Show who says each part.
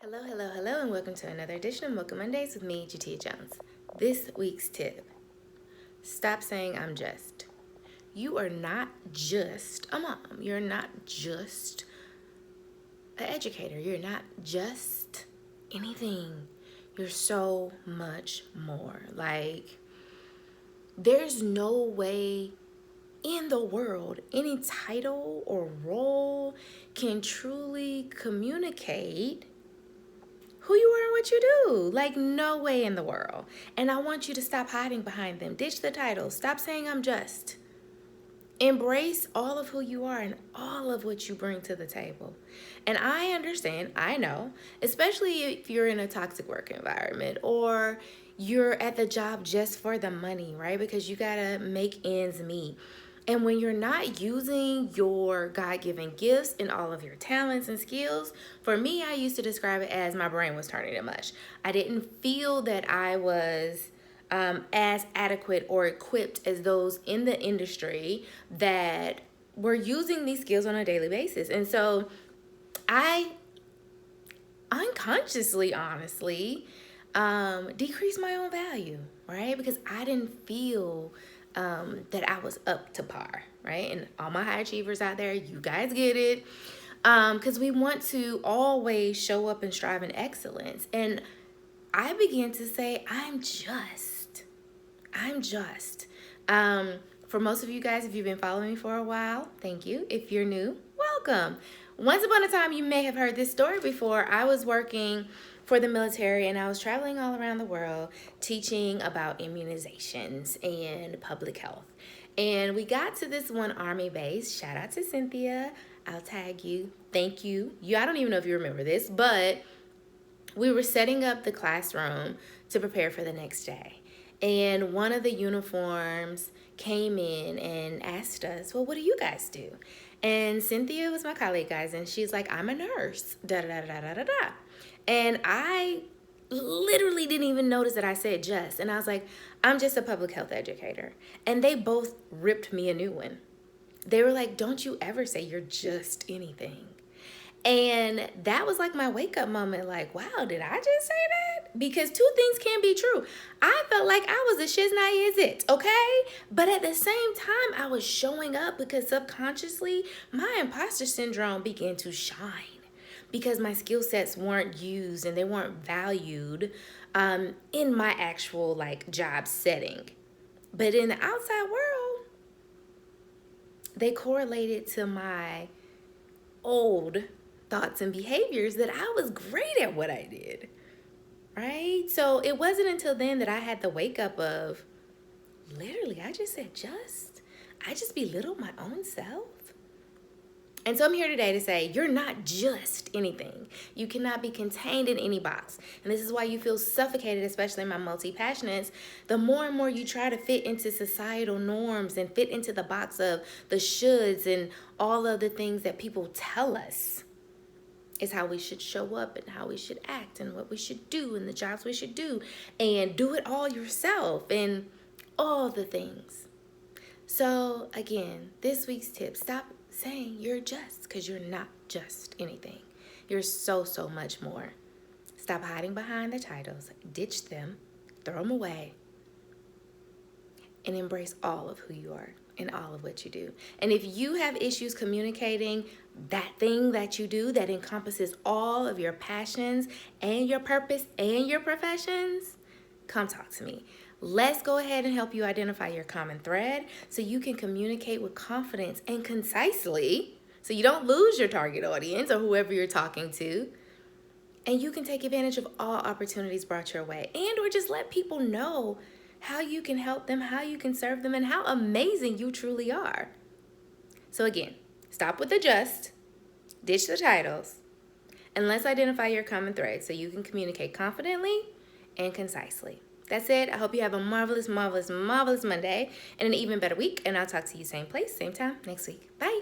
Speaker 1: Hello, hello, hello, and welcome to another edition of Mocha Mondays with me, Jateya Jones. This week's tip: stop saying I'm just. You are not just a mom. You're not just an educator. You're not just anything. You're so much more. There's no way in the world any title or role can truly communicate who you are and what you do. No way in the world. And I want you to stop hiding behind them. Ditch the title. Stop saying I'm just. Embrace all of who you are and all of what you bring to the table. And I understand, I know, especially if you're in a toxic work environment or you're at the job just for the money, right? Because you gotta make ends meet. And when you're not using your God-given gifts and all of your talents and skills, for me, I used to describe it as my brain was turning to mush. I didn't feel that I was as adequate or equipped as those in the industry that were using these skills on a daily basis. And so I unconsciously, honestly, decreased my own value, right? Because I didn't feel that I was up to par, right? And all my high achievers out there, you guys get it. Because we want to always show up and strive in excellence. And I began to say, I'm just. For most of you guys, if you've been following me for a while, thank you. If you're new, welcome. Once upon a time, you may have heard this story before. I was working for the military and I was traveling all around the world teaching about immunizations and public health. And we got to this one Army base. Shout out to Cynthia. I'll tag you. Thank you. I don't even know if you remember this, but we were setting up the classroom to prepare for the next day. And one of the uniforms came in and asked us, well, what do you guys do? And Cynthia was my colleague, guys, and she's like, I'm a nurse, da-da-da-da-da-da-da. And I literally didn't even notice that I said just. And I was like, I'm just a public health educator. And they both ripped me a new one. They were like, don't you ever say you're just anything. And that was like my wake-up moment, like, wow, did I just say that? Because two things can be true. I felt like I was a shiznai is it, okay? But at the same time, I was showing up because subconsciously, my imposter syndrome began to shine because my skill sets weren't used and they weren't valued in my actual job setting. But in the outside world, they correlated to my old thoughts and behaviors that I was great at what I did, right? So it wasn't until then that I had the wake up of, literally, I just said I just belittled my own self. And so I'm here today to say, you're not just anything. You cannot be contained in any box. And this is why you feel suffocated, especially in my multi-passionates. The more and more you try to fit into societal norms and fit into the box of the shoulds and all of the things that people tell us is how we should show up and how we should act and what we should do and the jobs we should do and do it all yourself and all the things. So again, this week's tip, stop saying you're just, because you're not just anything. You're so, so much more. Stop hiding behind the titles, ditch them, throw them away, and embrace all of who you are and all of what you do. And if you have issues communicating that thing that you do that encompasses all of your passions and your purpose and your professions, come talk to me. Let's go ahead and help you identify your common thread so you can communicate with confidence and concisely so you don't lose your target audience or whoever you're talking to. And you can take advantage of all opportunities brought your way and or just let people know how you can help them, how you can serve them, and how amazing you truly are. So again, stop with the just, ditch the titles, and let's identify your common thread so you can communicate confidently and concisely. That's it. I hope you have a marvelous, marvelous, marvelous Monday and an even better week, and I'll talk to you same place, same time next week. Bye.